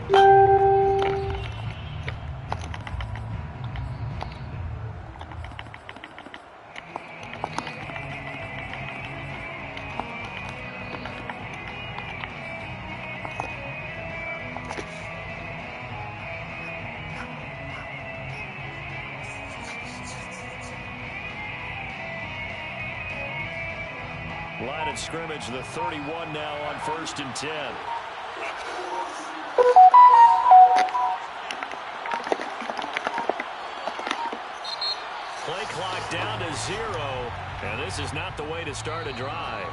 Line of scrimmage, the 31 now on 1st and 10. Play clock down to 0, and this is not the way to start a drive.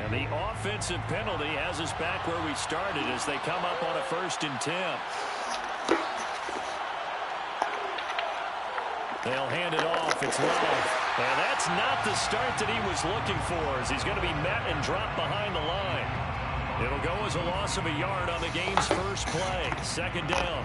And the offensive penalty has us back where we started as they come up on a 1st and 10. They'll hand it off. It's Love. And that's not the start that he was looking for, as he's going to be met and dropped behind the line. It'll go as a loss of a yard on the game's first play. 2nd down.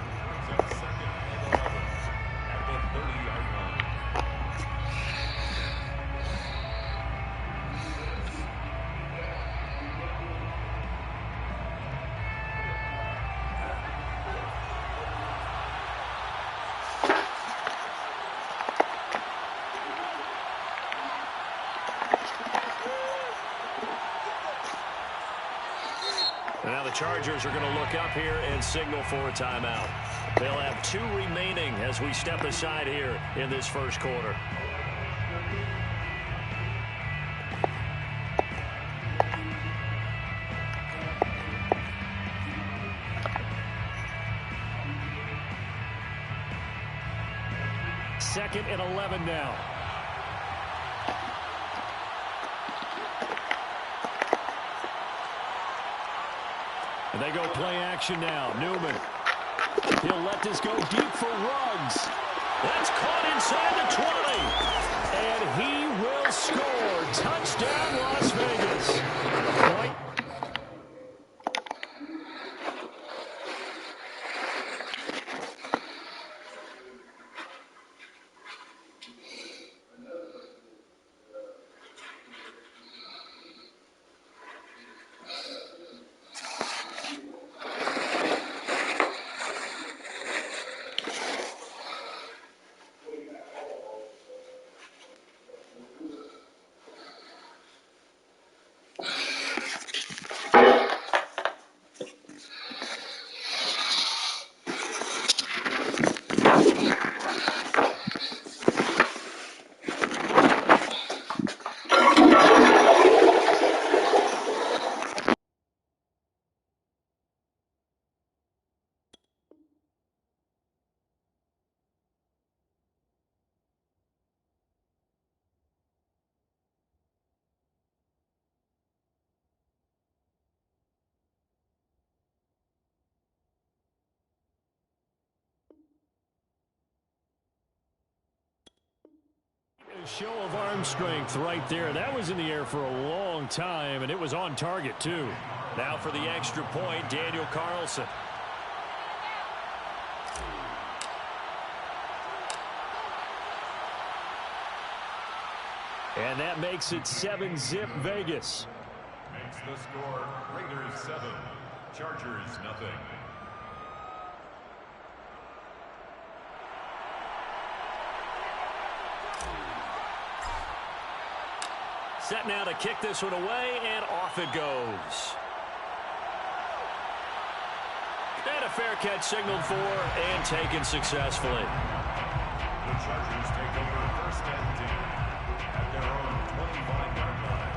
Now the Chargers are going to look up here and signal for a timeout. They'll have 2 remaining as we step aside here in this first quarter. Second and 11 now. And they go play action now. Newman. He'll let this go deep for Ruggs. That's caught inside the 20. And he will score. Touchdown, Las Vegas. Point. A show of arm strength right there. That was in the air for a long time, and it was on target, too. Now for the extra point, Daniel Carlson. And that makes it 7-zip Vegas. Makes the score Raiders 7, Chargers nothing. Set now to kick this one away, and off it goes. And a fair catch signaled for and taken successfully. The Chargers take over 1st and 10 at their own 25-yard line.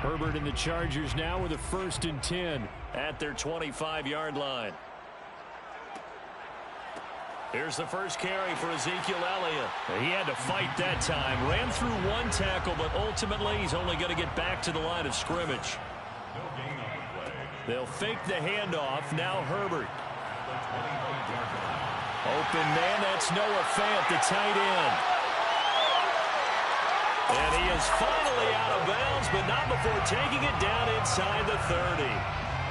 Herbert and the Chargers now with a 1st and 10 at their 25-yard line. Here's the first carry for Ezekiel Elliott. He had to fight that time. Ran through 1 tackle, but ultimately he's only going to get back to the line of scrimmage. No gain on the play. They'll fake the handoff. Now Herbert. The 25-yard line. Open man, that's Noah Fant, the tight end. And he is finally out of bounds, but not before taking it down inside the 30.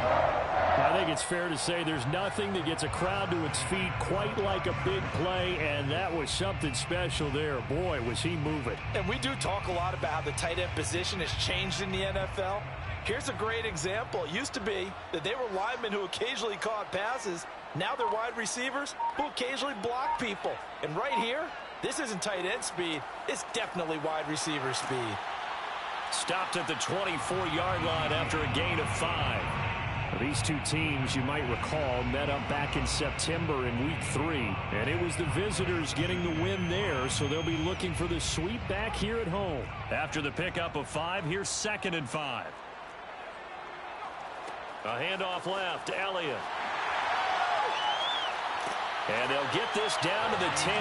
I think it's fair to say there's nothing that gets a crowd to its feet quite like a big play, and that was something special there. Boy, was he moving. And we do talk a lot about how the tight end position has changed in the NFL. Here's a great example. It used to be that they were linemen who occasionally caught passes. Now they're wide receivers who occasionally block people. And right here, this isn't tight end speed. It's definitely wide receiver speed. Stopped at the 24-yard line after a gain of 5. These two teams, you might recall, met up back in September in Week 3. And it was the visitors getting the win there, so they'll be looking for the sweep back here at home. After the pickup of 5, here's 2nd and 5. A handoff left, Elliott. And they'll get this down to the 10.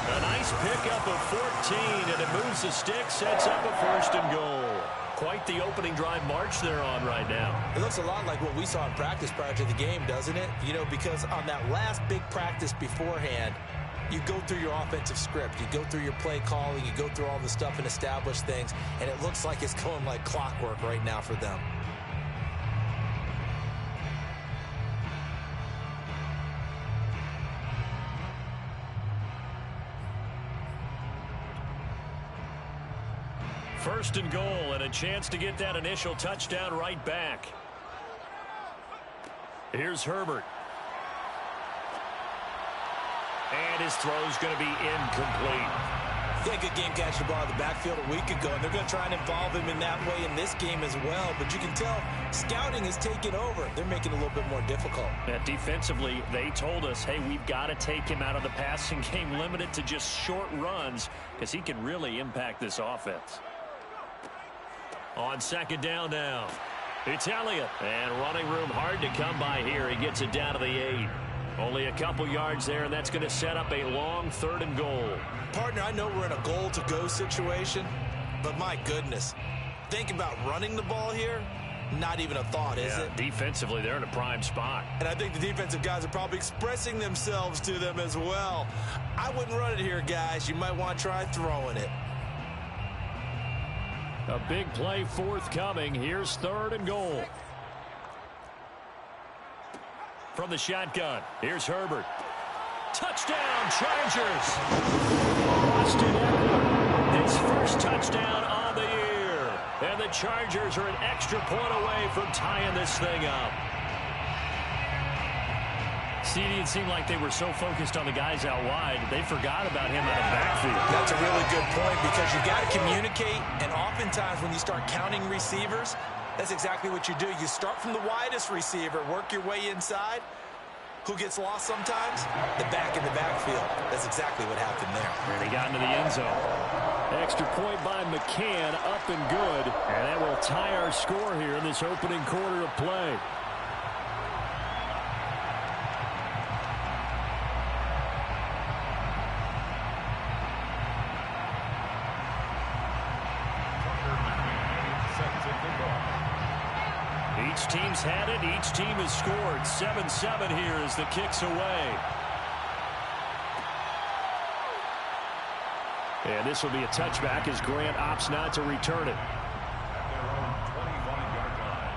A nice pickup of 14, and it moves the stick, sets up a 1st and goal. Quite the opening drive march they're on right now. It looks a lot like what we saw in practice prior to the game, doesn't it? You know, because on that last big practice beforehand, you go through your offensive script, you go through your play calling, you go through all the stuff and establish things, and it looks like it's going like clockwork right now for them. First and goal, and a chance to get that initial touchdown right back. Here's Herbert. And his throw's going to be incomplete. Yeah, good game catching the ball in the backfield a week ago, and they're going to try and involve him in that way in this game as well. But you can tell scouting is taking over. They're making it a little bit more difficult. And defensively, they told us, hey, we've got to take him out of the passing game, limited to just short runs, because he can really impact this offense. On 2nd down now, it's Elliott. And running room hard to come by here. He gets it down to the 8. Only a couple yards there, and that's going to set up a long 3rd and goal. Partner, I know we're in a goal-to-go situation, but my goodness, think about running the ball here. Not even a thought, is it? Defensively, they're in a prime spot. And I think the defensive guys are probably expressing themselves to them as well. I wouldn't run it here, guys. You might want to try throwing it. A big play forthcoming. Here's 3rd and goal. From the shotgun, here's Herbert. Touchdown, Chargers! Austin Eckler, his first touchdown on the year. And the Chargers are an extra point away from tying this thing up. CD, it seemed like they were so focused on the guys out wide, they forgot about him out of backfield. That's a really good point, because you've got to communicate, and oftentimes when you start counting receivers, that's exactly what you do. You start from the widest receiver, work your way inside. Who gets lost sometimes? The back in the backfield. That's exactly what happened there. And he got into the end zone. Extra point by McCann, up and good. And that will tie our score here in this opening quarter of play. Each team's had it. Each team has scored. 7-7 here as the kick's away. And this will be a touchback as Grant opts not to return it. At their own 25-yard line.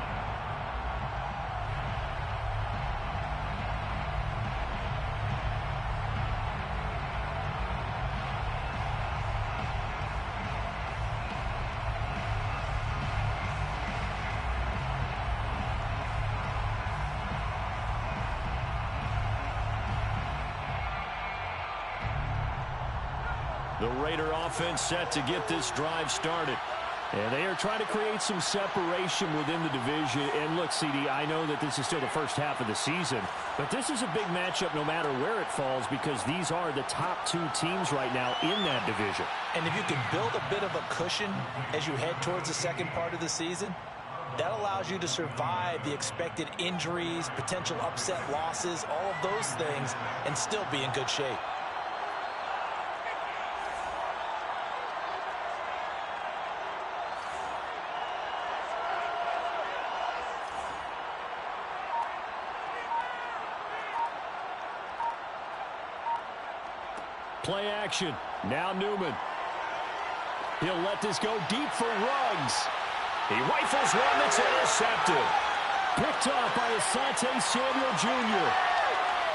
The Raider offense set to get this drive started. And they are trying to create some separation within the division. And look, CD, I know that this is still the first half of the season, but this is a big matchup no matter where it falls, because these are the top 2 teams right now in that division. And if you can build a bit of a cushion as you head towards the second part of the season, that allows you to survive the expected injuries, potential upset losses, all of those things, and still be in good shape. Play action. Now Newman. He'll let this go deep for Ruggs. He rifles one that's intercepted. Picked off by Asante Samuel Jr.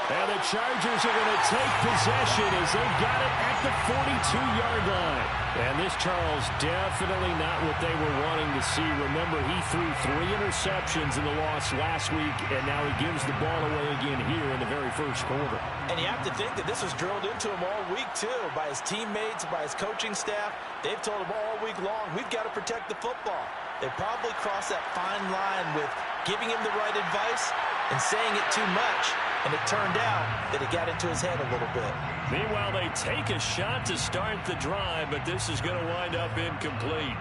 And the Chargers are going to take possession as they've got it at the 42-yard line. And this, Charles, definitely not what they were wanting to see. Remember, he threw 3 interceptions in the loss last week, and now he gives the ball away again here in the very first quarter. And you have to think that this was drilled into him all week, too, by his teammates, by his coaching staff. They've told him all week long, we've got to protect the football. They probably crossed that fine line with giving him the right advice and saying it too much. And it turned out that it got into his head a little bit. Meanwhile, they take a shot to start the drive, but this is going to wind up incomplete.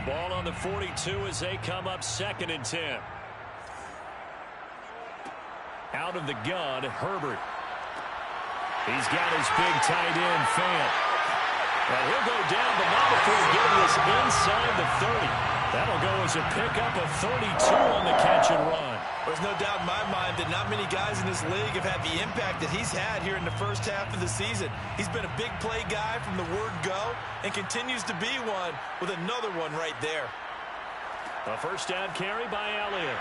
Ball on the 42 as they come up 2nd and 10. Out of the gun, Herbert. He's got his big tight end, Fant. And he'll go down, but not before getting this inside the 30. That'll go as a pickup of 32 on the catch and run. There's no doubt in my mind that not many guys in this league have had the impact that he's had here in the first half of the season. He's been a big play guy from the word go and continues to be one with another one right there. A first down carry by Elliott.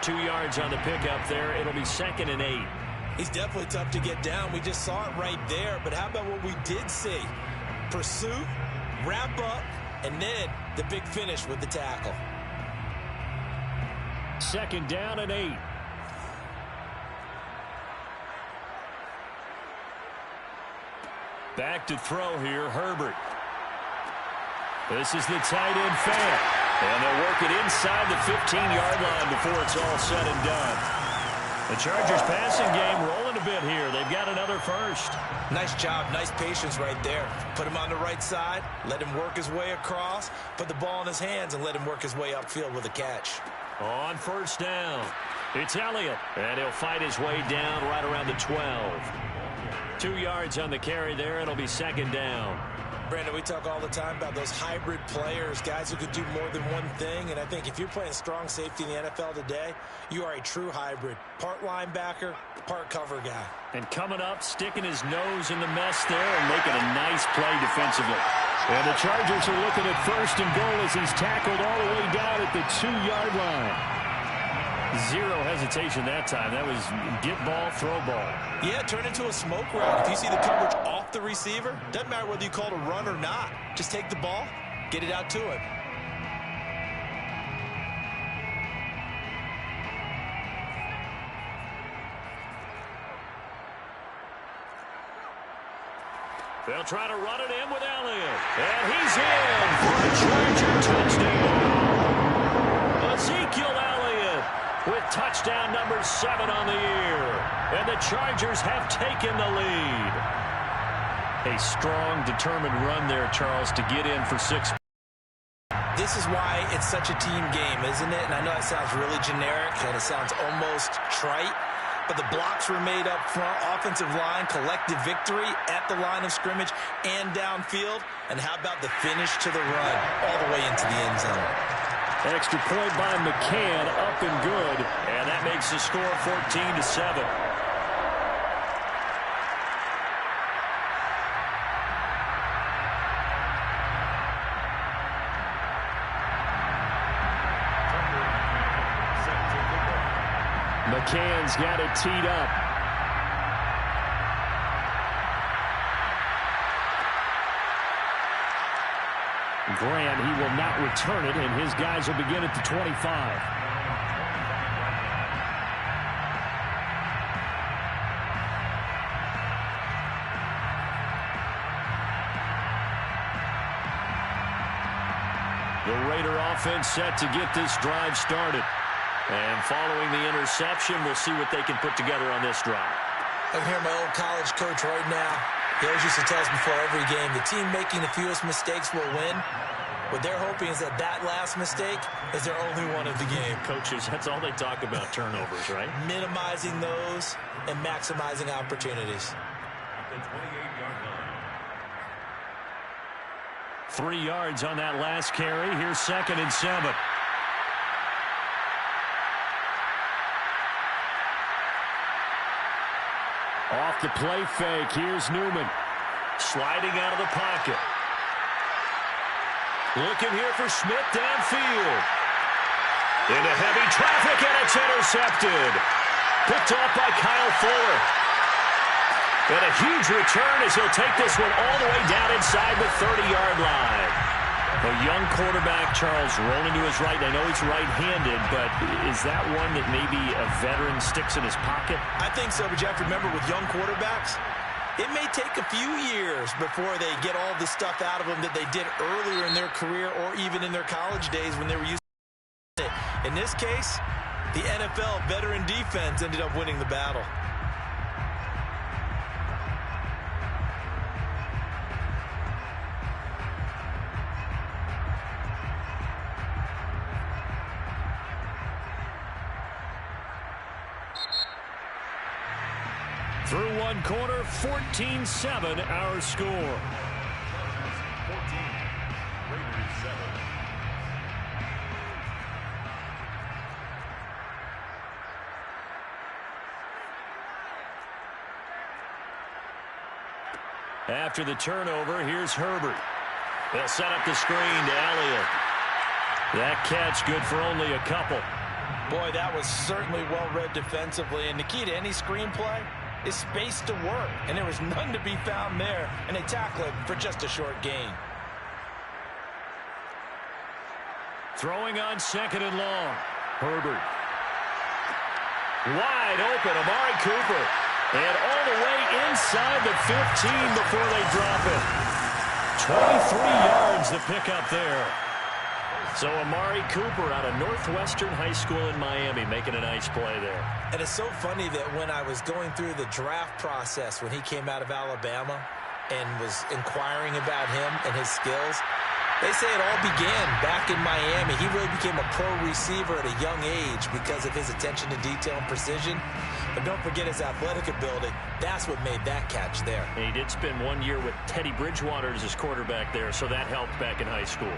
2 yards on the pickup there. It'll be 2nd and 8. He's definitely tough to get down. We just saw it right there. But how about what we did see? Pursuit, wrap up, and then the big finish with the tackle. 2nd down and 8. Back to throw here, Herbert. This is the tight end, Fant. And they'll work it inside the 15-yard line before it's all said and done. The Chargers passing game rolling a bit here. They've got another first. Nice job, nice patience right there. Put him on the right side, let him work his way across, put the ball in his hands, and let him work his way upfield with a catch. On first down, it's Elliott, and he'll fight his way down right around the 12. 2 yards on the carry there. It'll be 2nd down. Brandon, we talk all the time about those hybrid players, guys who could do more than one thing. And I think if you're playing strong safety in the NFL today, you are a true hybrid. Part linebacker, part cover guy. And coming up, sticking his nose in the mess there and making a nice play defensively. And the Chargers are looking at 1st and goal as he's tackled all the way down at the 2-yard line. 0 hesitation that time. That was get ball, throw ball. Yeah, turn into a smoke route. If you see the coverage off the receiver, doesn't matter whether you call it a run or not. Just take the ball, get it out to him. They'll try to run it in with Elliott. And he's in for a Charger touchdown. Ezekiel Elliott with touchdown number 7 on the year. And the Chargers have taken the lead. A strong, determined run there, Charles, to get in for 6. This is why it's such a team game, isn't it? And I know it sounds really generic and it sounds almost trite, but the blocks were made up front, offensive line, collective victory at the line of scrimmage and downfield. And how about the finish to the run all the way into the end zone? Extra point by McCann, up and good, and that makes the score 14-7. McCann's got it teed up. Grant, he will not return it, and his guys will begin at the 25. The Raider offense set to get this drive started. And following the interception, we'll see what they can put together on this drive. I can hear my old college coach right now. He always used to tell us before every game, the team making the fewest mistakes will win. What they're hoping is that that last mistake is their only one of the game. Coaches, that's all they talk about, turnovers, right? Minimizing those and maximizing opportunities. The 28-yard line. 3 yards on that last carry. Here's 2nd and 7. Off the play fake, here's Newman. Sliding out of the pocket. Looking here for Smith downfield. Into heavy traffic, and it's intercepted. Picked off by Kyle Fuller. And a huge return as he'll take this one all the way down inside the 30-yard line. A young quarterback, Charles, rolling to his right. I know he's right-handed, but is that one that maybe a veteran sticks in his pocket? I think so, but you have to remember with young quarterbacks, it may take a few years before they get all the stuff out of them that they did earlier in their career or even in their college days when they were used to it. In this case, the NFL veteran defense ended up winning the battle. Through one quarter, 14-7 our score. 14, Raiders 7. After the turnover, here's Herbert. They'll set up the screen to Elliott. That catch good for only a couple. Boy, that was certainly well-read defensively, and the key to any screenplay is space to work, and there was none to be found there, and they tackle it for just a short gain. Throwing on second and long. Herbert. Wide open, Amari Cooper. And all the way inside the 15 before they drop it. 23 yards to pick up there. So Amari Cooper out of Northwestern High School in Miami making a nice play there. And it's so funny that when I was going through the draft process when he came out of Alabama and was inquiring about him and his skills, they say it all began back in Miami. He really became a pro receiver at a young age because of his attention to detail and precision. But don't forget his athletic ability. That's what made that catch there. And he did spend 1 year with Teddy Bridgewater as his quarterback there, so that helped back in high school.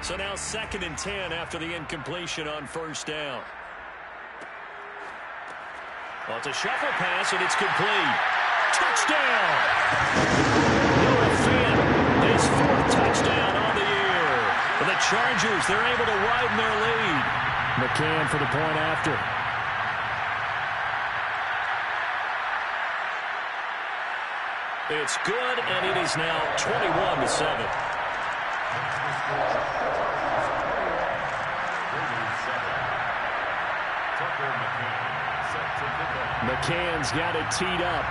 So now 2nd and 10 after the incompletion on first down. Well, it's a shuffle pass, and it's complete. Touchdown! Noah Fant, his 4th touchdown on the year. For the Chargers, they're able to widen their lead. McCann for the point after. It's good, and it is now 21-7. McCann's got it teed up.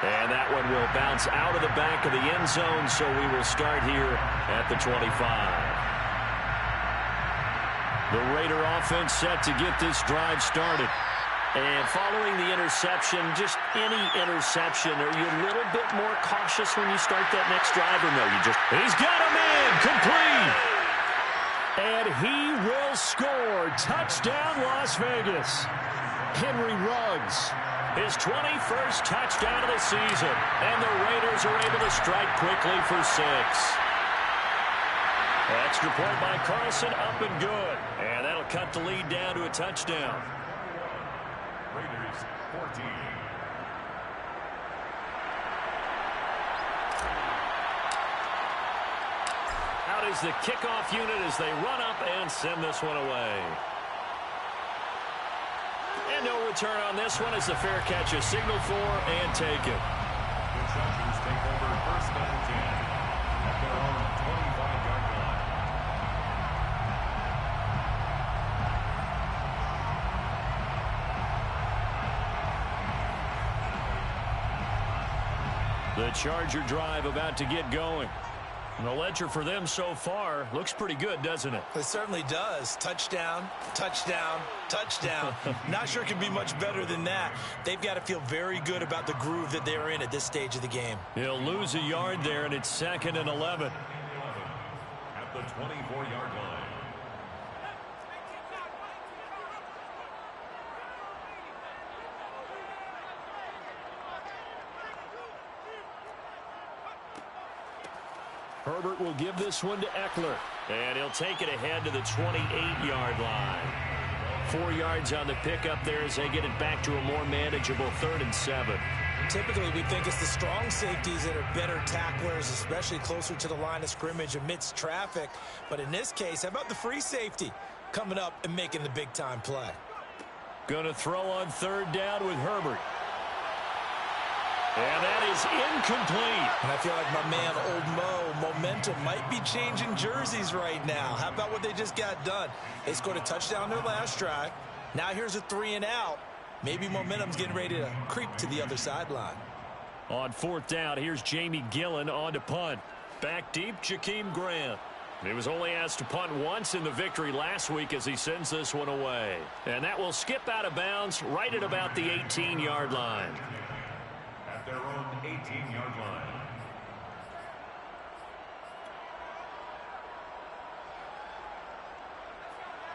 And that one will bounce out of the back of the end zone, so we will start here at the 25. The Raider offense set to get this drive started. And following the interception, just any interception, are you a little bit more cautious when you start that next drive, or no? He's got him in, complete. And he will score. Touchdown, Las Vegas. Henry Ruggs, his 21st touchdown of the season. And the Raiders are able to strike quickly for 6. Extra point by Carlson, up and good. And that'll cut the lead down to a touchdown. Raiders 14. Out is the kickoff unit as they run up and send this one away. And no return on this one as the fair catch is signaled for and taken. The Chargers take over 1st and 10 at their own 25-yard line. The Charger drive about to get going. And the ledger for them so far looks pretty good, doesn't it? It certainly does. Touchdown, touchdown, touchdown. Not sure it can be much better than that. They've got to feel very good about the groove that they're in at this stage of the game. He'll lose a yard there, and it's 2nd and 11. At the 24-yard line. Herbert will give this one to Eckler. And he'll take it ahead to the 28-yard line. 4 yards on the pickup there as they get it back to a more manageable 3rd and 7. Typically, we think it's the strong safeties that are better tacklers, especially closer to the line of scrimmage amidst traffic. But in this case, how about the free safety coming up and making the big-time play? Going to throw on 3rd down with Herbert. And that is incomplete. And I feel like my man, Old Mo, momentum might be changing jerseys right now. How about what they just got done? They scored a touchdown their last drive. Now here's a 3 and out. Maybe momentum's getting ready to creep to the other sideline. On 4th down, here's Jamie Gillen on to punt. Back deep, Jakeem Grant. He was only asked to punt once in the victory last week as he sends this one away. And that will skip out of bounds right at about the 18-yard line. At their own 18-yard line.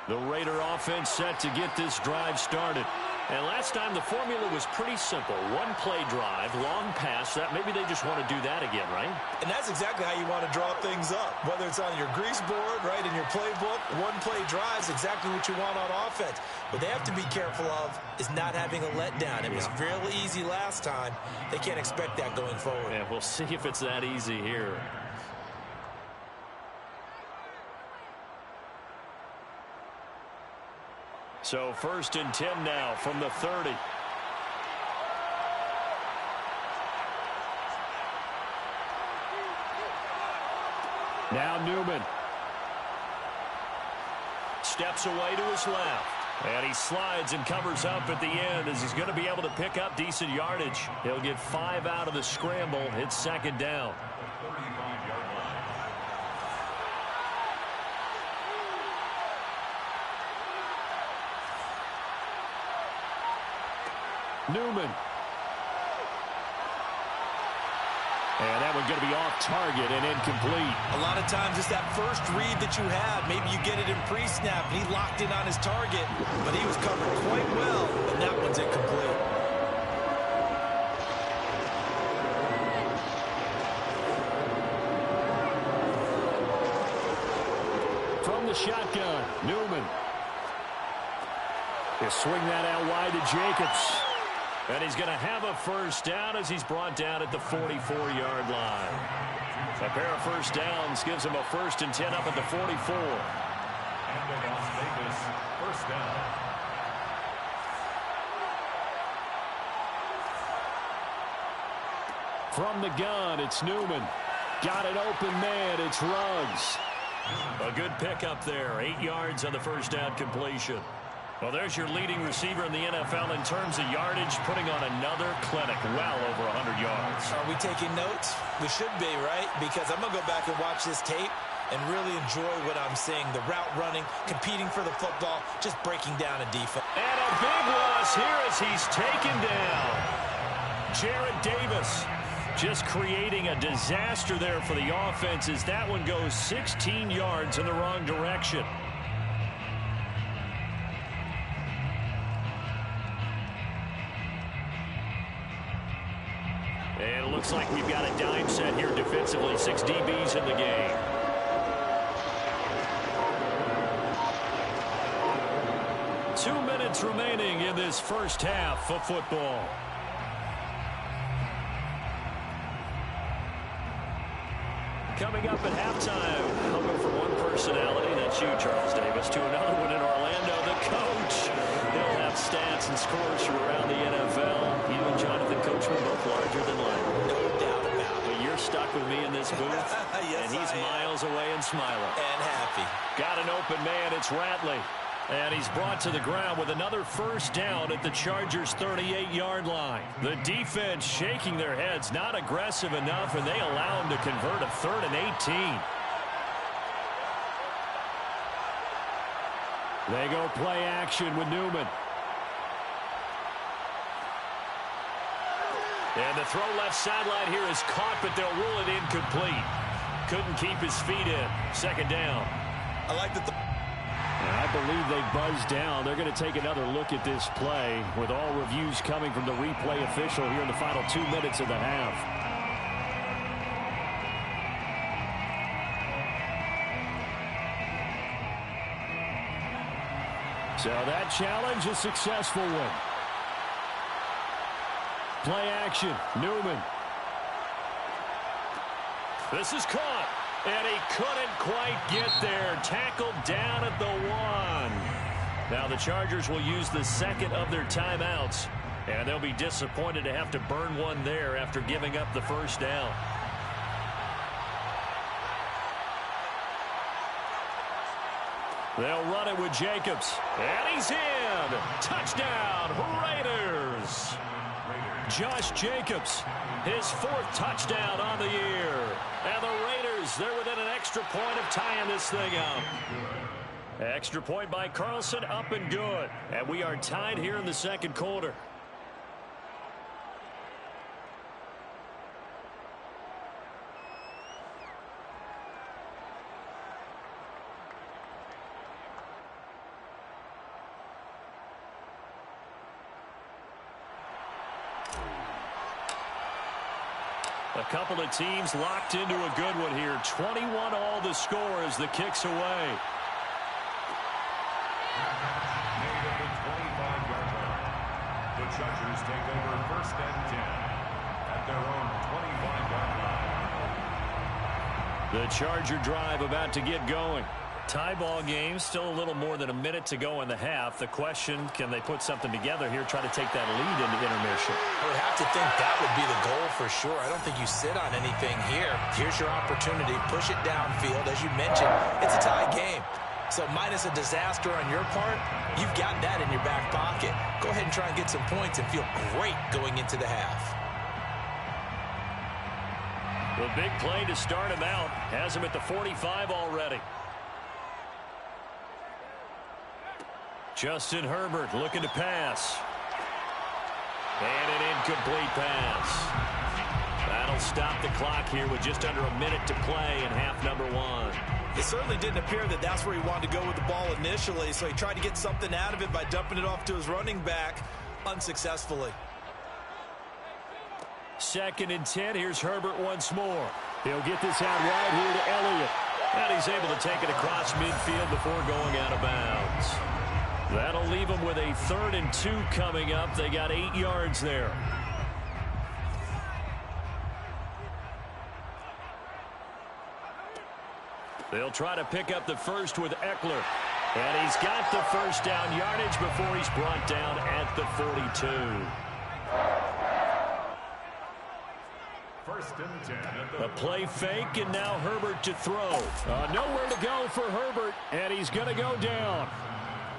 The Raider offense set to get this drive started. And last time the formula was pretty simple. 1-play drive, long pass. That maybe they just want to do that again, right? And that's exactly how you want to draw things up. Whether it's on your grease board, right, in your playbook, 1-play drive is exactly what you want on offense. What they have to be careful of is not having a letdown. It was real easy last time. They can't expect that going forward. Yeah, we'll see if it's that easy here. So 1st and 10 now from the 30. Now Newman. Steps away to his left. And he slides and covers up at the end as he's going to be able to pick up decent yardage. He'll get 5 out of the scramble. It's 2nd down. Newman. And that one's going to be off target and incomplete. A lot of times it's that first read that you have. Maybe you get it in pre-snap and he locked in on his target, but he was covered quite well, and that one's incomplete. From the shotgun, Newman. He'll swing that out wide to Jacobs. And he's going to have a 1st down as he's brought down at the 44-yard line. A pair of 1st downs gives him a 1st and 10 up at the 44. And the Las Vegas 1st down. From the gun, it's Newman. Got an open man, it's Ruggs. A good pickup there, 8 yards on the 1st down completion. Well, there's your leading receiver in the NFL in terms of yardage, putting on another clinic, well over 100 yards. Are we taking notes? We should be, right? Because I'm going to go back and watch this tape and really enjoy what I'm seeing. The route running, competing for the football, just breaking down a defense. And a big loss here as he's taken down. Jarrad Davis just creating a disaster there for the offense as that one goes 16 yards in the wrong direction. And it looks like we've got a dime set here defensively. 6 DBs in the game. Two minutes remaining in this first half of football. Coming up at halftime, I'll go from one personality, that's you, Charles Davis, to another one in Orlando, the coach. He'll have stats and scores from around the NFL. You and Jonathan Coachman both larger than life. No doubt about it. But you're stuck with me in this booth, Yes, and he's miles away and smiling. And happy. Got an open man, it's Ratley. And he's brought to the ground with another 1st down at the Chargers' 38-yard line. The defense shaking their heads, not aggressive enough, and they allow him to convert a 3rd and 18. They go play action with Newman. And the throw left sideline here is caught, but they'll rule it incomplete. Couldn't keep his feet in. 2nd down. I like that I believe they buzzed down. They're going to take another look at this play with all reviews coming from the replay official here in the final 2 minutes of the half. So that challenge, a successful one. Play action, Newman. This is caught, and he couldn't quite get there. Tackled down at the 1. Now the Chargers will use the second of their timeouts, and they'll be disappointed to have to burn one there after giving up the first down. They'll run it with Jacobs. And he's in. Touchdown, Raiders. Josh Jacobs, his 4th touchdown on the year. And the Raiders, they're within an extra point of tying this thing up. Extra point by Carlson, up and good. And we are tied here in the second quarter. A couple of teams locked into a good one here. 21 all the score as the kick's away. Made at the 25-yard line. The Chargers take over 1st and 10 at their own 25-yard line. The Charger drive about to get going. Tie ball game, still a little more than a minute to go in the half. The question, can they put something together here, try to take that lead into intermission? I would have to think that would be the goal for sure. I don't think you sit on anything here. Here's your opportunity. Push it downfield. As you mentioned, it's a tie game. So minus a disaster on your part, you've got that in your back pocket. Go ahead and try and get some points and feel great going into the half. The big play to start him out. Has him at the 45 already. Justin Herbert looking to pass. And an incomplete pass. That'll stop the clock here with just under a minute to play in half number 1. It certainly didn't appear that that's where he wanted to go with the ball initially, so he tried to get something out of it by dumping it off to his running back unsuccessfully. 2nd and 10. Here's Herbert once more. He'll get this out wide here to Elliott. And he's able to take it across midfield before going out of bounds. That'll leave them with a 3rd and 2 coming up. They got 8 yards there. They'll try to pick up the first with Eckler. And he's got the first down yardage before he's brought down at the 42. 1st and 10 at the A play fake, and now Herbert to throw. Nowhere to go for Herbert, and he's going to go down.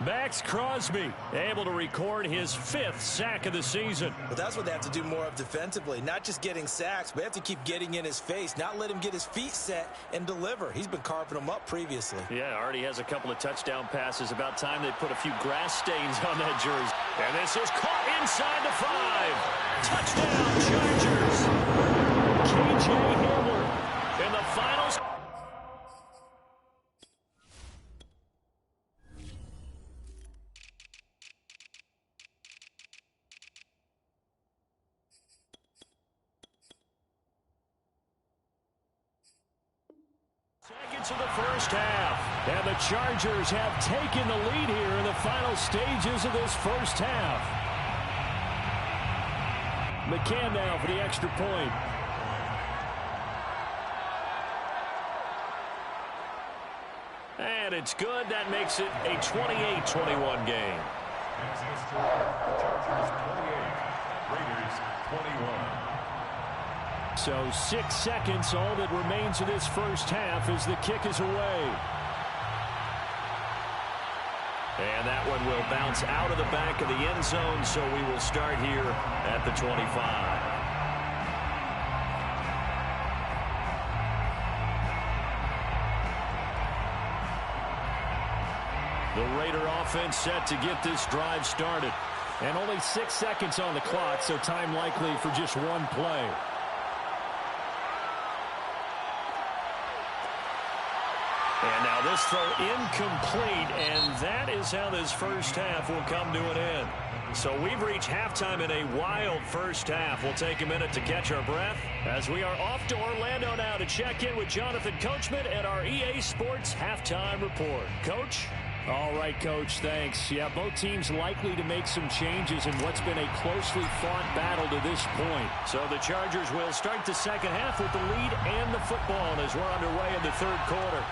Max Crosby able to record his 5th sack of the season. But that's what they have to do more of defensively. Not just getting sacks, but they have to keep getting in his face. Not let him get his feet set and deliver. He's been carving them up previously. Yeah, already has a couple of touchdown passes. About time they put a few grass stains on that jersey. And this is caught inside the 5. Touchdown, Chargers. K.J. Hamler in the finals. Seconds of the first half, and the Chargers have taken the lead here in the final stages of this first half. McCann now for the extra point. And it's good. That makes it a 28-21 game. Chargers 28, Raiders 21. So 6 seconds, all that remains of this first half as the kick is away. And that one will bounce out of the back of the end zone, so we will start here at the 25. The Raider offense set to get this drive started. And only 6 seconds on the clock, so time likely for just one play. And now this throw incomplete, and that is how this first half will come to an end. So we've reached halftime in a wild first half. We'll take a minute to catch our breath as we are off to Orlando now to check in with Jonathan Coachman and our EA Sports Halftime Report. Coach? All right, Coach, thanks. Yeah, both teams likely to make some changes in what's been a closely fought battle to this point. So the Chargers will start the second half with the lead and the football as we're underway in the third quarter.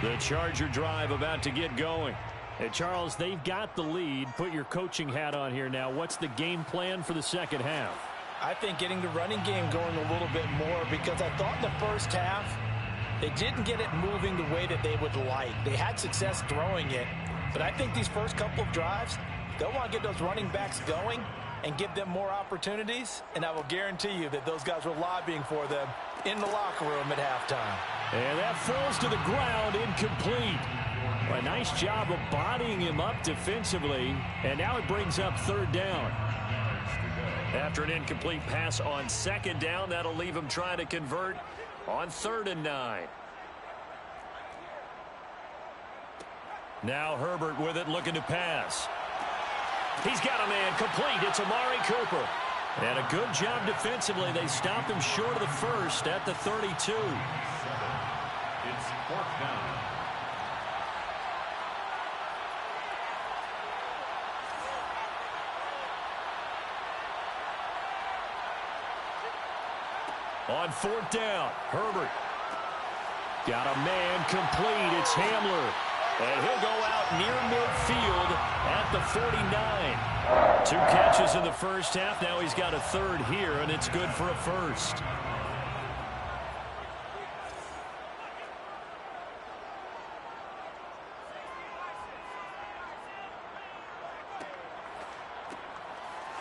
The Charger drive about to get going. Hey, Charles, they've got the lead. Put your coaching hat on here now. What's the game plan for the second half? I think getting the running game going a little bit more, because I thought in the first half they didn't get it moving the way that they would like. They had success throwing it, but I think these first couple of drives, they'll want to get those running backs going and give them more opportunities, and I will guarantee you that those guys were lobbying for them in the locker room at halftime. And that falls to the ground, incomplete. Well, a nice job of bodying him up defensively, and now it brings up third down. After an incomplete pass on second down, that'll leave him trying to convert on 3rd and 9. Now Herbert with it, looking to pass. He's got a man complete. It's Amari Cooper. And a good job defensively. They stop him short of the first at the 32. It's 4th down. On 4th down, Herbert. Got a man complete. It's Hamler. And he'll go out near midfield at the 49. 2 catches in the first half. Now he's got a 3rd here, and it's good for a 1st.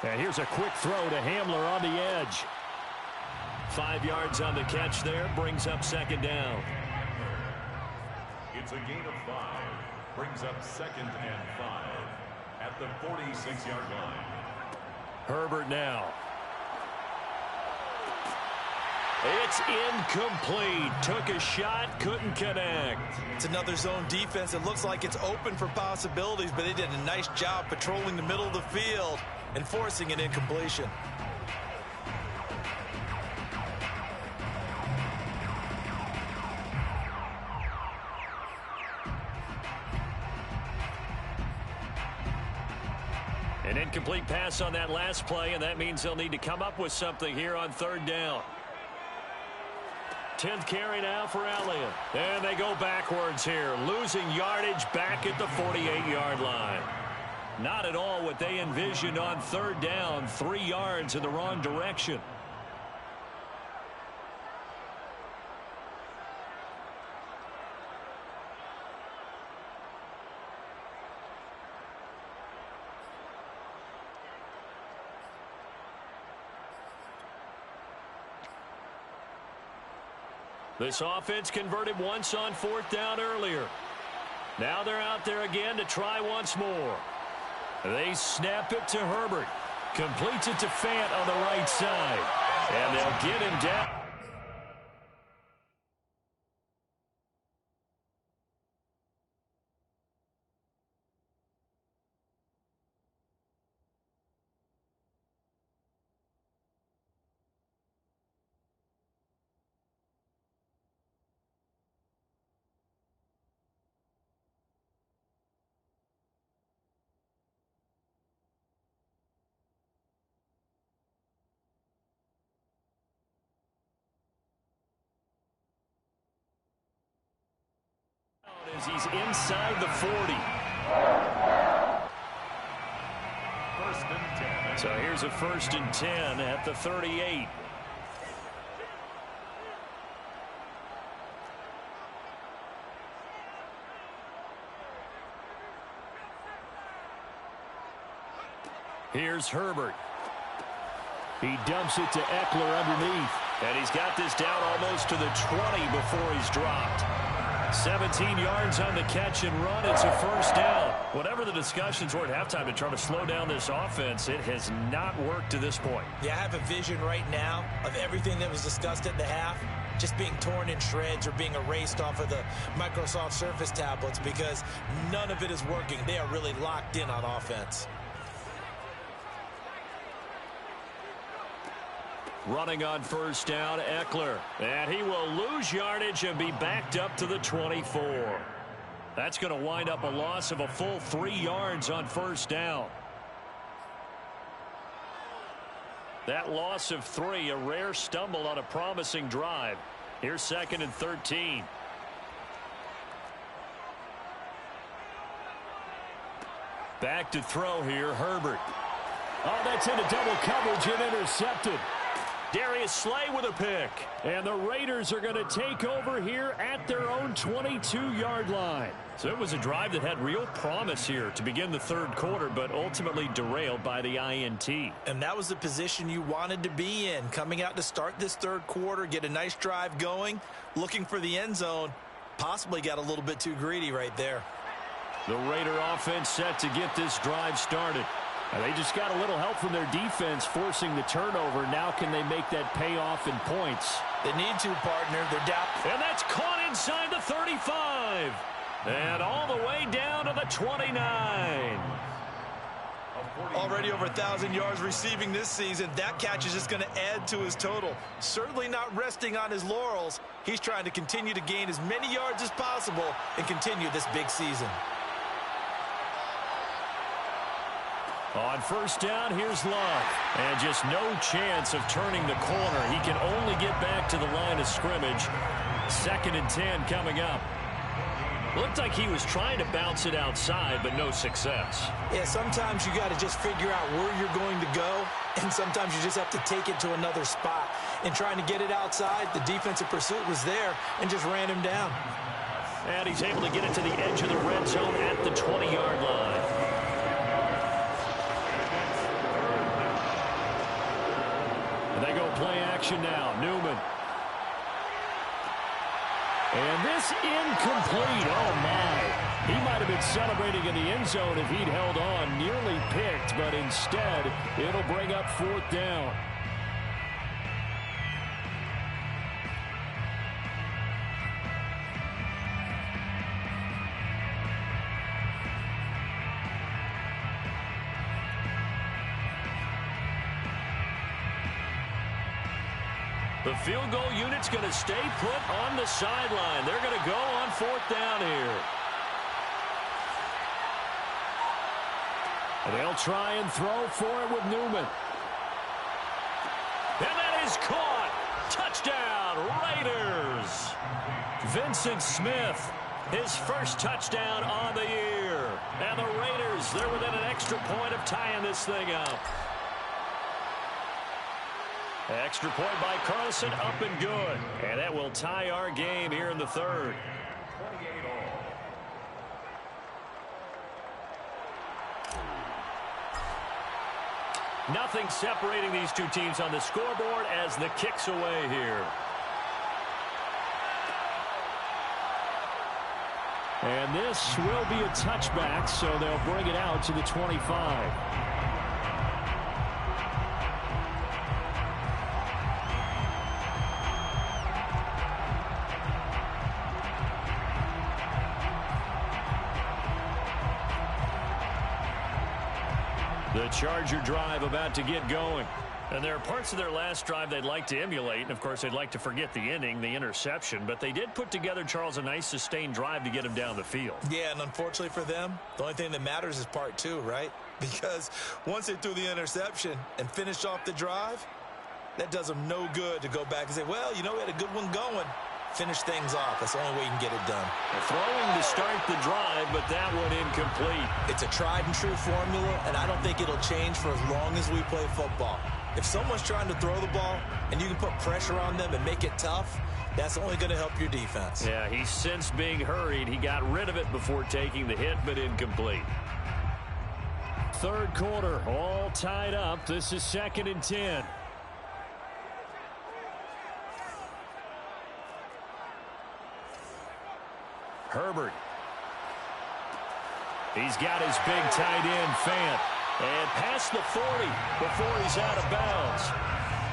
And here's a quick throw to Hamler on the edge. 5 yards on the catch there. Brings up 2nd down. It's a gain of 5. Brings up 2nd and 5 at the 46-yard line. Herbert now. It's incomplete. Took a shot, couldn't connect. It's another zone defense. It looks like it's open for possibilities, but they did a nice job patrolling the middle of the field and forcing an incompletion. An incomplete pass on that last play, and that means they'll need to come up with something here on 3rd down. 10th carry now for Elliott. And they go backwards here, losing yardage back at the 48-yard line. Not at all what they envisioned on 3rd down. 3 yards in the wrong direction. This offense converted once on 4th down earlier. Now they're out there again to try once more. They snap it to Herbert. Completes it to Fant on the right side. And they'll get him down. As he's inside the 40. 1st and 10. So here's a 1st and 10 at the 38. Here's Herbert. He dumps it to Eckler underneath. And he's got this down almost to the 20 before he's dropped. 17 yards on the catch and run. It's a 1st down. Whatever the discussions were at halftime to try to slow down this offense, it has not worked to this point. Yeah, I have a vision right now of everything that was discussed at the half. just being torn in shreds or being erased off of the Microsoft Surface tablets because none of it is working. They are really locked in on offense. Running on first down, Eckler. And he will lose yardage and be backed up to the 24. That's going to wind up a loss of a full 3 yards on first down. That loss of 3, a rare stumble on a promising drive. Here's 2nd and 13. Back to throw here, Herbert. Oh, that's into double coverage and intercepted. Darius Slay with a pick. And the Raiders are going to take over here at their own 22-yard line. So it was a drive that had real promise here to begin the third quarter, but ultimately derailed by the INT. And that was the position you wanted to be in. Coming out to start this third quarter, get a nice drive going, looking for the end zone. Possibly got a little bit too greedy right there. The Raider offense set to get this drive started. And they just got a little help from their defense forcing the turnover. Now can they make that pay off in points? They need to, partner. They're down. And that's caught inside the 35. And all the way down to the 29. Already over 1,000 yards receiving this season. That catch is just going to add to his total. Certainly not resting on his laurels. He's trying to continue to gain as many yards as possible and continue this big season. On first down, here's Love. And just no chance of turning the corner. He can only get back to the line of scrimmage. 2nd and 10 coming up. Looked like he was trying to bounce it outside, but no success. Yeah, sometimes you got to just figure out where you're going to go, and sometimes you just have to take it to another spot. And trying to get it outside, the defensive pursuit was there and just ran him down. And he's able to get it to the edge of the red zone at the 20-yard line. And they go play action now. Newman. And this incomplete. Oh, my. He might have been celebrating in the end zone if he'd held on. Nearly picked, but instead, it'll bring up 4th down. The field goal unit's going to stay put on the sideline. They're going to go on 4th down here. And they'll try and throw for it with Newman. And that is caught. Touchdown, Raiders. Vincent Smith, his first touchdown on the year. And the Raiders, they're within an extra point of tying this thing up. Extra point by Carlson, up and good. And that will tie our game here in the third. Nothing separating these two teams on the scoreboard as the kick's away here. And this will be a touchback, so they'll bring it out to the 25. The Charger drive about to get going. And there are parts of their last drive they'd like to emulate. And, of course, they'd like to forget the inning, the interception. But they did put together, Charles, a nice sustained drive to get him down the field. Yeah, and unfortunately for them, the only thing that matters is part 2, right? Because once they threw the interception and finished off the drive, that does them no good to go back and say, well, you know, we had a good one going. Finish things off. That's the only way you can get it done. Throwing to start the drive, but that one incomplete. It's a tried and true formula, and I don't think it'll change for as long as we play football. If someone's trying to throw the ball and you can put pressure on them and make it tough, that's only going to help your defense. Yeah, he sensed being hurried. He got rid of it before taking the hit, but incomplete. Third quarter, all tied up. This is 2nd and 10. Herbert. He's got his big tight end, Fant. And past the 40 before he's out of bounds.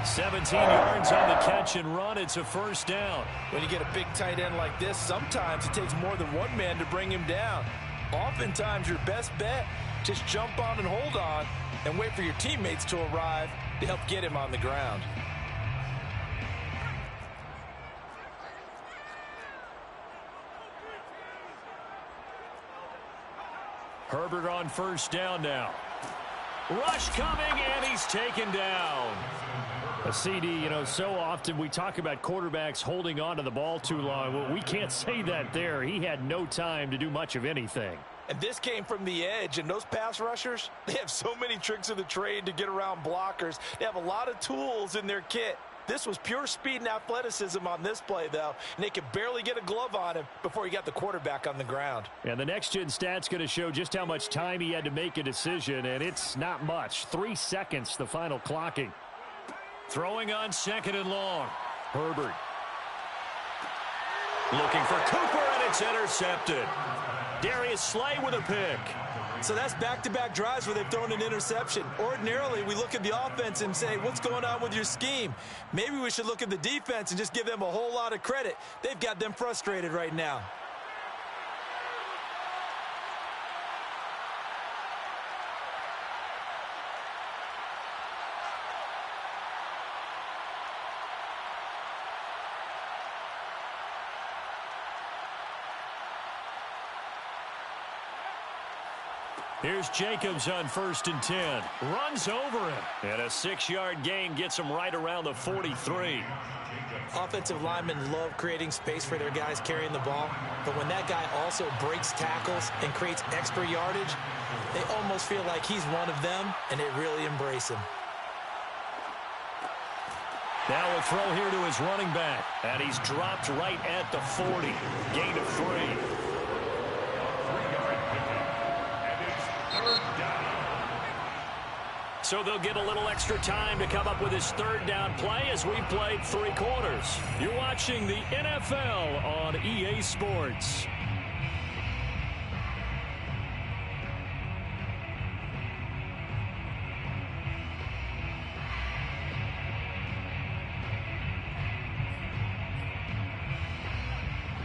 17 yards on the catch and run. It's a first down. When you get a big tight end like this, sometimes it takes more than one man to bring him down. Oftentimes, your best bet, just jump on and hold on and wait for your teammates to arrive to help get him on the ground. Herbert on first down now. Rush coming, and he's taken down. A CD, so often we talk about quarterbacks holding on to the ball too long. Well, we can't say that there. He had no time to do much of anything. And this came from the edge, and those pass rushers, they have so many tricks of the trade to get around blockers. They have a lot of tools in their kit. This was pure speed and athleticism on this play, though, and they could barely get a glove on him before he got the quarterback on the ground. And the next-gen stat's going to show just how much time he had to make a decision, and it's not much. 3 seconds, the final clocking. Throwing on second and long. Herbert. Looking for Cooper, and it's intercepted. Darius Slay with a pick. So that's back-to-back drives where they've thrown an interception. Ordinarily, we look at the offense and say, what's going on with your scheme? Maybe we should look at the defense and just give them a whole lot of credit. They've got them frustrated right now. Here's Jacobs on 1st and 10. Runs over him. And a 6-yard gain gets him right around the 43. Offensive linemen love creating space for their guys carrying the ball. But when that guy also breaks tackles and creates extra yardage, they almost feel like he's one of them, and they really embrace him. Now a throw here to his running back. And he's dropped right at the 40. Gain of 3. So they'll get a little extra time to come up with his third down play as we've played 3 quarters. You're watching the NFL on EA Sports.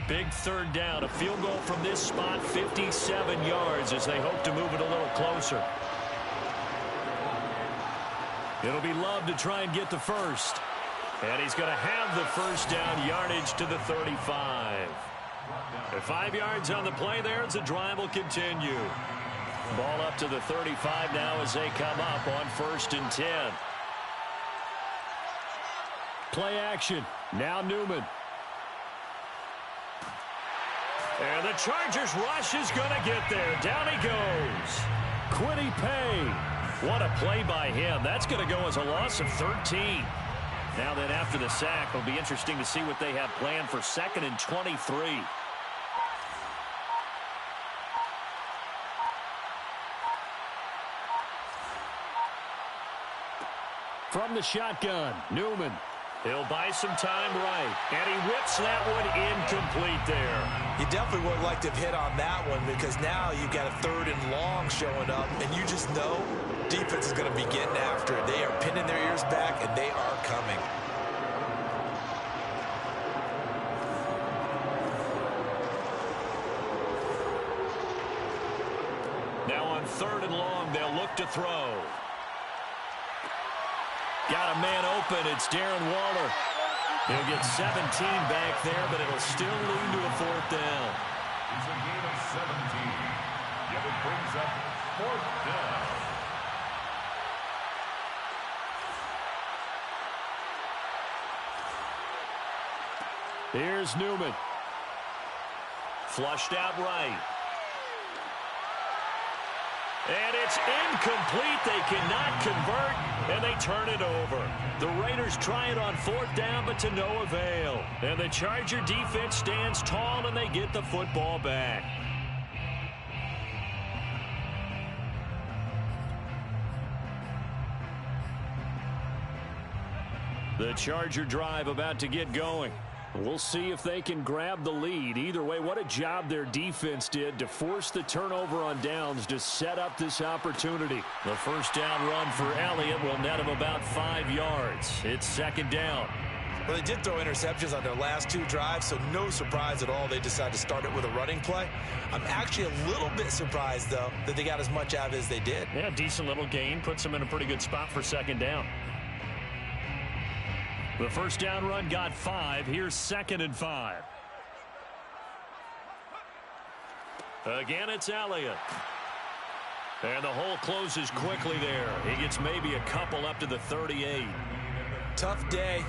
Big third down, a field goal from this spot, 57 yards as they hope to move it a little closer. It'll be Love to try and get the first. And he's going to have the first down yardage to the 35. At 5 yards on the play there as the drive will continue. Ball up to the 35 now as they come up on 1st and 10. Play action. Now Newman. And the Chargers rush is going to get there. Down he goes. Quiddy Pay. What a play by him. That's going to go as a loss of 13. Now then, after the sack, it'll be interesting to see what they have planned for 2nd and 23. From the shotgun, Newman. He'll buy some time right. And he whips that one incomplete there. You definitely would like to have hit on that one because now you've got a 3rd and long showing up, and you just know defense is going to be getting after it. They are pinning their ears back, and they are coming. Now on 3rd and long, they'll look to throw. Got a man open. It's Darren Waller. He'll get 17 back there, but it'll still lead to a 4th down. It's a gain of 17. Yet it brings up 4th down. Here's Newman. Flushed out right. And it's incomplete. They cannot convert, and they turn it over. The Raiders try it on 4th down, but to no avail. And the Charger defense stands tall, and they get the football back. The Charger drive about to get going. We'll see if they can grab the lead. Either way, what a job their defense did to force the turnover on downs to set up this opportunity. The first down run for Elliott will net him about 5 yards. It's second down. Well, they did throw interceptions on their last 2 drives, so no surprise at all they decided to start it with a running play. I'm actually a little bit surprised, though, that they got as much out of it as they did. Yeah, decent little gain. Puts them in a pretty good spot for second down. The first down run got 5. Here's 2nd and 5. Again, it's Elliott. And the hole closes quickly there. He gets maybe a couple up to the 38. Tough day.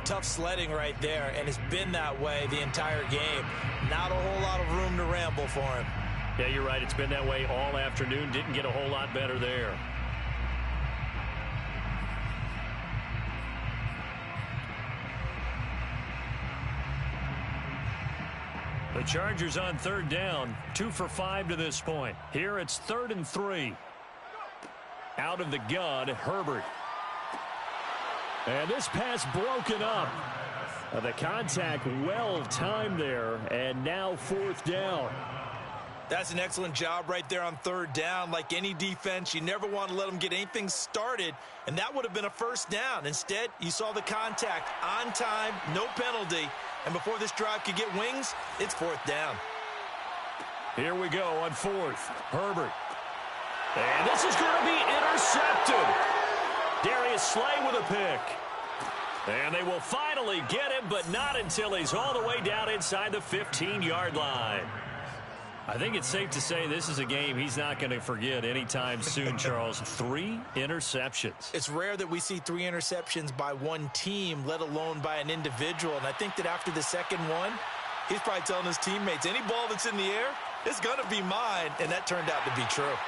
Tough sledding right there, and it's been that way the entire game. Not a whole lot of room to ramble for him. Yeah, you're right. It's been that way all afternoon. Didn't get a whole lot better there. The Chargers on third down, 2 for 5 to this point. Here it's 3rd and 3. Out of the gun, Herbert. And this pass broken up. The contact well timed there, and now 4th down. That's an excellent job right there on 3rd down. Like any defense, you never want to let them get anything started, and that would have been a 1st down. Instead, you saw the contact on time, no penalty, and before this drive could get wings, it's 4th down. Here we go on 4th. Herbert. And this is going to be intercepted. Darius Slay with a pick. And they will finally get him, but not until he's all the way down inside the 15-yard line. I think it's safe to say this is a game he's not going to forget anytime soon, Charles. 3 interceptions. It's rare that we see 3 interceptions by one team, let alone by an individual. And I think that after the second one, he's probably telling his teammates, any ball that's in the air, it's going to be mine. And that turned out to be true.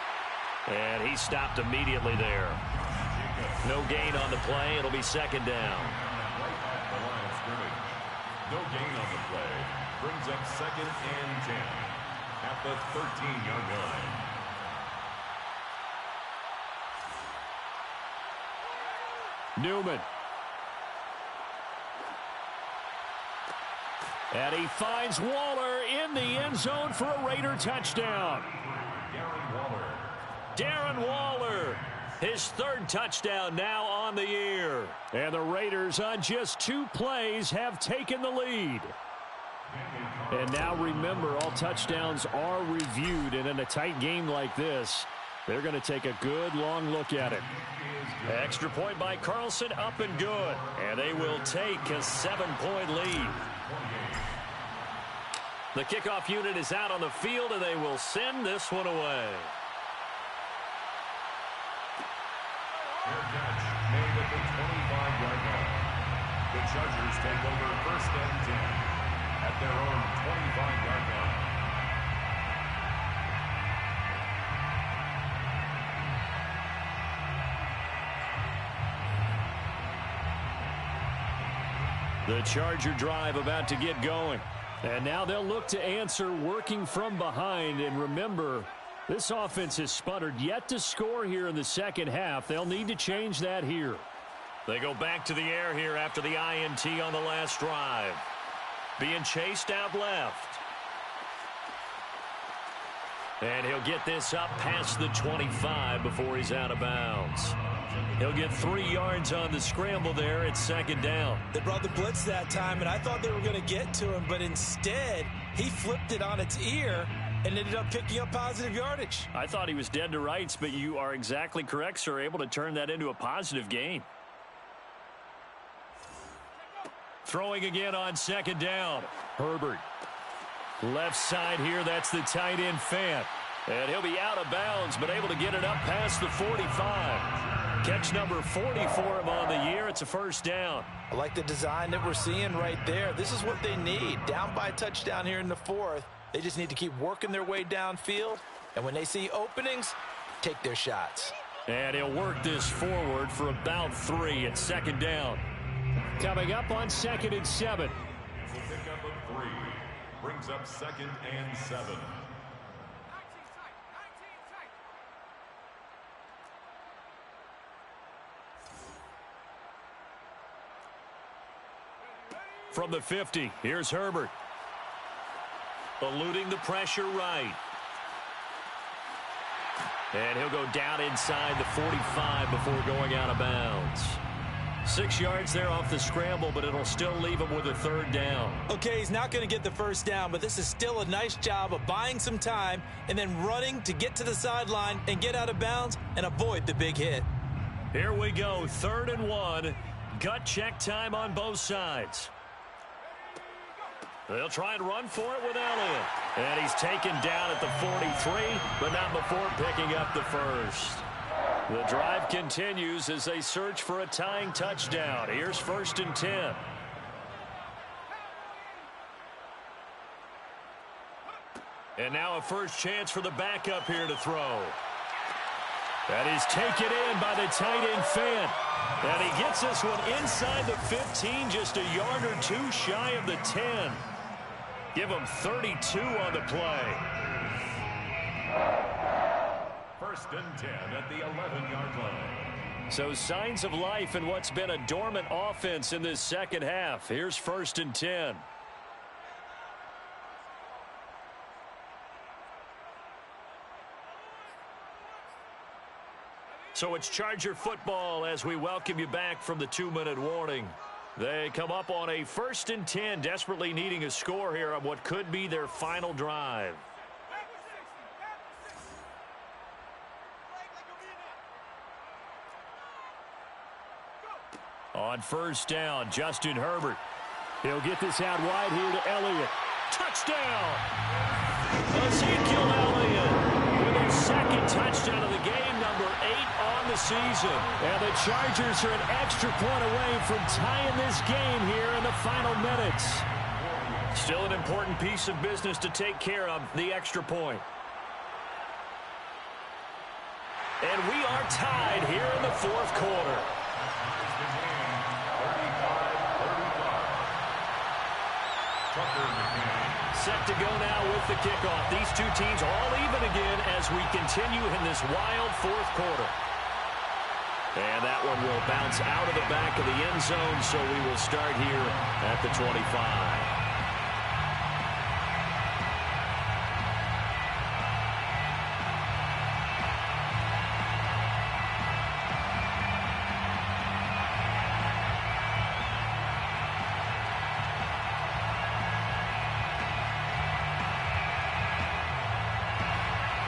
And he stopped immediately there. No gain on the play. It'll be second down. No gain on the play. Brings up 2nd and 10 at the 13-yard line. Newman. And he finds Waller in the end zone for a Raider touchdown. Darren Waller. His 3rd touchdown now on the year. And the Raiders on just 2 plays have taken the lead. And now remember, all touchdowns are reviewed. And in a tight game like this, they're going to take a good long look at it. Extra point by Carlson, up and good. And they will take a 7-point lead. The kickoff unit is out on the field, and they will send this one away. Fair catch made at the 25-yard line. The Chargers take over 1st and 10 at their own 25-yard line. The Charger drive about to get going. And now they'll look to answer working from behind. And remember, this offense has sputtered yet to score here in the second half. They'll need to change that here. They go back to the air here after the INT on the last drive. Being chased out left. And he'll get this up past the 25 before he's out of bounds. He'll get 3 yards on the scramble there. It's second down. They brought the blitz that time, and I thought they were going to get to him, but instead he flipped it on its ear and ended up picking up positive yardage. I thought he was dead to rights, but you are exactly correct, sir. Able to turn that into a positive gain. Throwing again on second down. Herbert. Left side here, that's the tight end Fant. And he'll be out of bounds, but able to get it up past the 45. Catch number 40 for him on the year. It's a first down. I like the design that we're seeing right there. This is what they need. Down by a touchdown here in the 4th. They just need to keep working their way downfield. And when they see openings, take their shots. And he'll work this forward for about 3 at second down. Coming up on 2nd and 7. Pickup of 3 brings up 2nd and 7. from the 50. Here's Herbert. Eluding the pressure right. And he'll go down inside the 45 before going out of bounds. 6 yards there off the scramble, but it'll still leave him with a third down. Okay, he's not going to get the first down, but this is still a nice job of buying some time and then running to get to the sideline and get out of bounds and avoid the big hit. Here we go, 3rd and 1. Gut check time on both sides. They'll try and run for it with Elliott. And he's taken down at the 43, but not before picking up the first. The drive continues as they search for a tying touchdown. Here's 1st and 10. And now a first chance for the backup here to throw. That is taken in by the tight end Fant. And he gets this one inside the 15, just a yard or two shy of the 10. Give him 32 on the play. 1st and 10 at the 11-yard line. So signs of life in what's been a dormant offense in this second half. Here's 1st and 10. So it's Charger football as we welcome you back from the 2-minute warning. They come up on a 1st and 10, desperately needing a score here on what could be their final drive. On 1st down, Justin Herbert. He'll get this out wide here to Elliott. Touchdown! Ezekiel Elliott with his 2nd touchdown of the game, number 8 on the season. And the Chargers are an extra point away from tying this game here in the final minutes. Still an important piece of business to take care of, the extra point. And we are tied here in the 4th quarter. Set to go now with the kickoff. These two teams all even again as we continue in this wild 4th quarter. And that one will bounce out of the back of the end zone, so we will start here at the 25.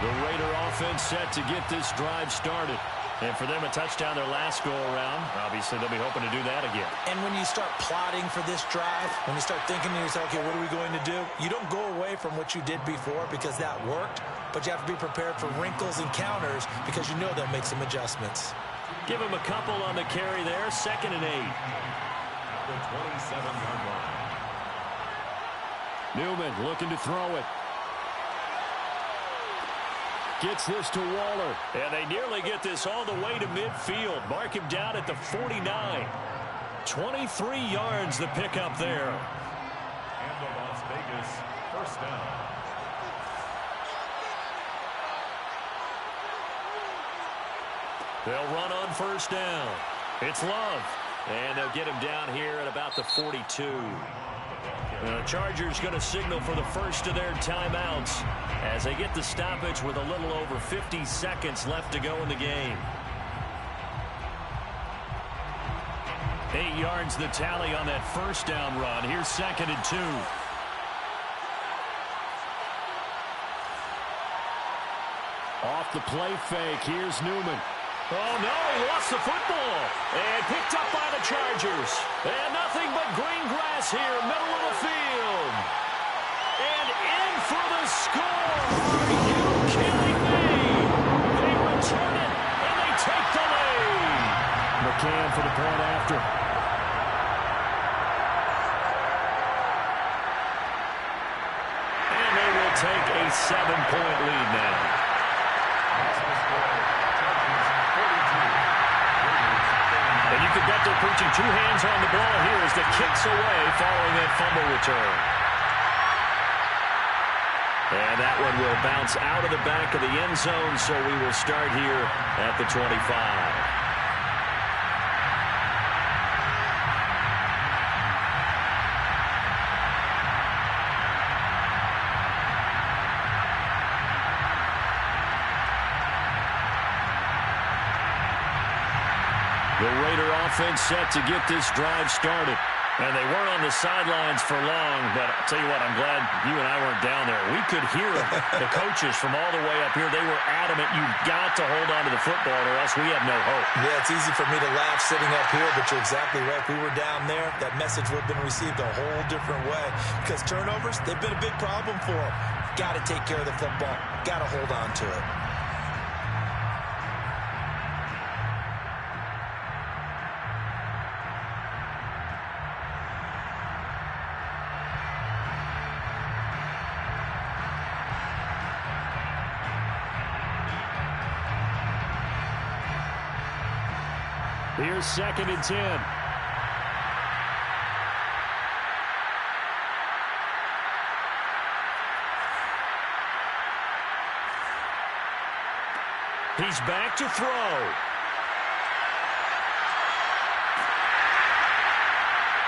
The Raider offense set to get this drive started. And for them, a touchdown their last go-around. Obviously, they'll be hoping to do that again. And when you start plotting for this drive, when you start thinking to yourself, okay, what are we going to do? You don't go away from what you did before because that worked, but you have to be prepared for wrinkles and counters because you know they'll make some adjustments. Give him a couple on the carry there, 2nd and 8. The 27-yard line. Newman looking to throw it. Gets this to Waller. And they nearly get this all the way to midfield. Mark him down at the 49. 23 yards the pickup there. And the Las Vegas 1st down. They'll run on 1st down. It's Love. And they'll get him down here at about the 42. The Chargers going to signal for the first of their timeouts as they get the stoppage with a little over 50 seconds left to go in the game. 8 yards the tally on that 1st down run. Here's 2nd and 2. Off the play fake. Here's Newman. Oh, no, he lost the football. And picked up by the Chargers. And nothing but green grass here, middle of the field. And in for the score. Are you kidding me? They return it, and they take the lead. McCann for the point after. And they will take a 7-point lead now. And you can bet they're preaching 2 hands on the ball here as the kicks away following that fumble return. And that one will bounce out of the back of the end zone, so we will start here at the 25. The Raider offense set to get this drive started. And they weren't on the sidelines for long, but I'll tell you what, I'm glad you and I weren't down there. We could hear the coaches from all the way up here. They were adamant, you've got to hold on to the football or else we have no hope. Yeah, it's easy for me to laugh sitting up here, but you're exactly right. If we were down there, that message would have been received a whole different way. Because turnovers, they've been a big problem for them. Got to take care of the football. Got to hold on to it. Here's 2nd and 10. He's back to throw.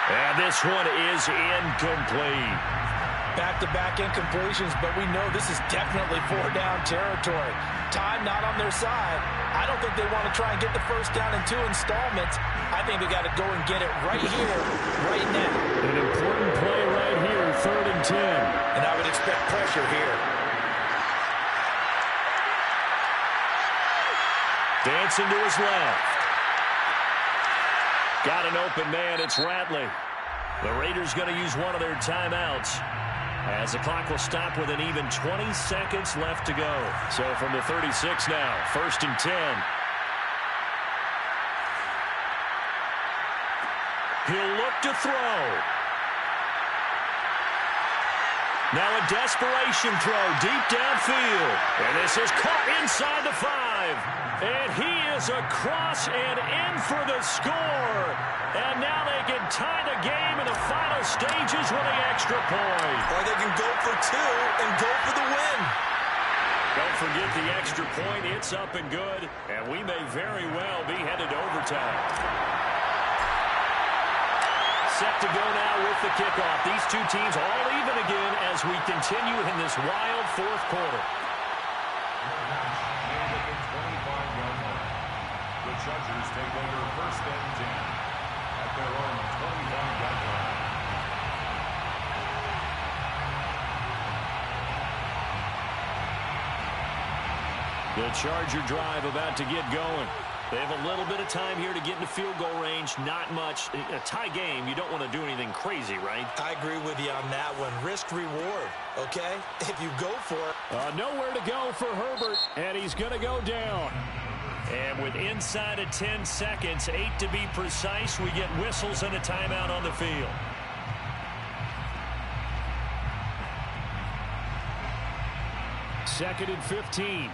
And this one is incomplete. Back-to-back incompletions, but we know this is definitely 4-down territory. Time not on their side. I don't think they want to try and get the first down in 2 installments. I think they got to go and get it right here, right now. An important play right here, 3rd and 10. And I would expect pressure here. Dancing to his left. Got an open man, it's Ratley. The Raiders going to use one of their timeouts, as the clock will stop with an even 20 seconds left to go. So from the 36 now, 1st and 10. He'll look to throw. Now a desperation throw deep downfield. And this is caught inside the 5. And he is across and in for the score. And now they can tie the game in the final stages with an extra point. Or they can go for 2 and go for the win. Don't forget the extra point. It's up and good. And we may very well be headed to overtime. Set to go now with the kickoff. These two teams all even again as we continue in this wild 4th quarter. The Chargers take over 1st and 10 at their own 25-yard line. The Charger drive about to get going. They have a little bit of time here to get into field goal range. Not much. A tie game, you don't want to do anything crazy, right? I agree with you on that one. Risk-reward, okay? If you go for it. Nowhere to go for Herbert, and he's going to go down. And with inside of 10 seconds, 8 to be precise, we get whistles and a timeout on the field. Second and 15.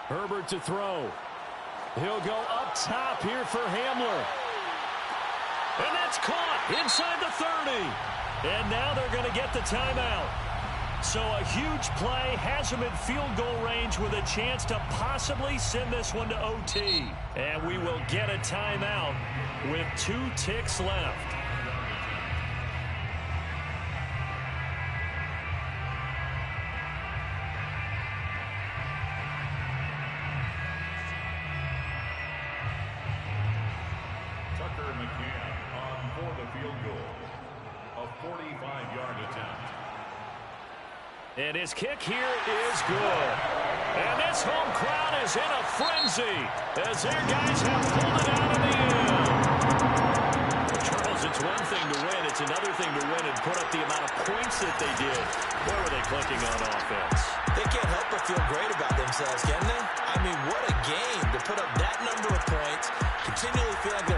Herbert to throw. He'll go up top here for Hamler. And that's caught inside the 30. And now they're going to get the timeout. So a huge play has them in field goal range with a chance to possibly send this one to OT. And we will get a timeout with 2 ticks left. And his kick here is good. And this home crowd is in a frenzy as their guys have pulled it out in the end. Charles, it's one thing to win. It's another thing to win and put up the amount of points that they did. Where were they clicking on offense? They can't help but feel great about themselves, can they? I mean, what a game to put up that number of points, continually feel like they're